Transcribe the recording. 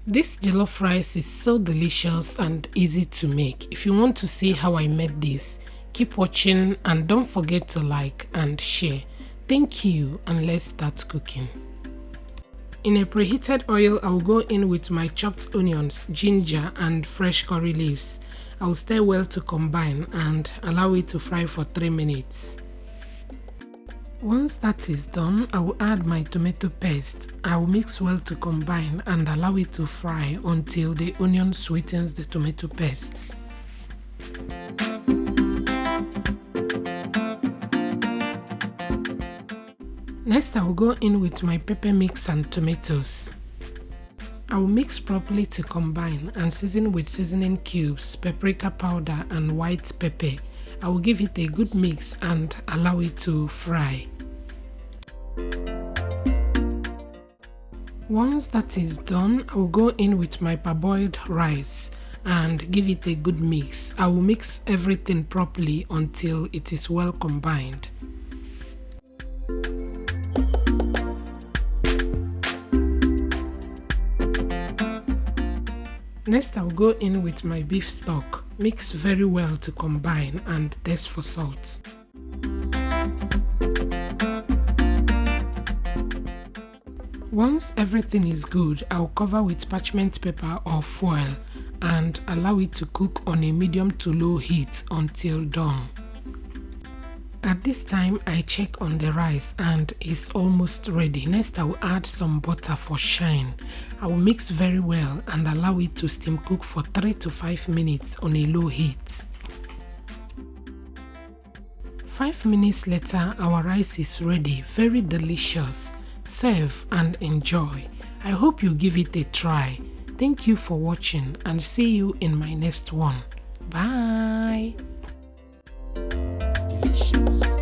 This jollof rice is so delicious and easy to make. If you want to see how I made this, keep watching and don't forget to like and share. Thank you, and let's start cooking. In a preheated oil, I will go in with my chopped onions, ginger and fresh curry leaves. I will stir well to combine and allow it to fry for 3 minutes. Once that is done, I will add my tomato paste. I will mix well to combine and allow it to fry until the onion sweetens the tomato paste. Next, I will go in with my pepper mix and tomatoes. I will mix properly to combine and season with seasoning cubes, paprika powder and white pepper. I will give it a good mix and allow it to fry. Once that is done, I will go in with my parboiled rice and give it a good mix. I will mix everything properly until it is well combined. Next, I will go in with my beef stock. Mix very well to combine and taste for salt. Once everything is good, I will cover with parchment paper or foil and allow it to cook on a medium to low heat until done. At this time, I check on the rice and it's almost ready. Next, I will add some butter for shine. I will mix very well and allow it to steam cook for 3 to 5 minutes on a low heat. 5 minutes later, our rice is ready. Very delicious. Serve and enjoy. I hope you give it a try. Thank you for watching and see you in my next one. Bye. Delicious.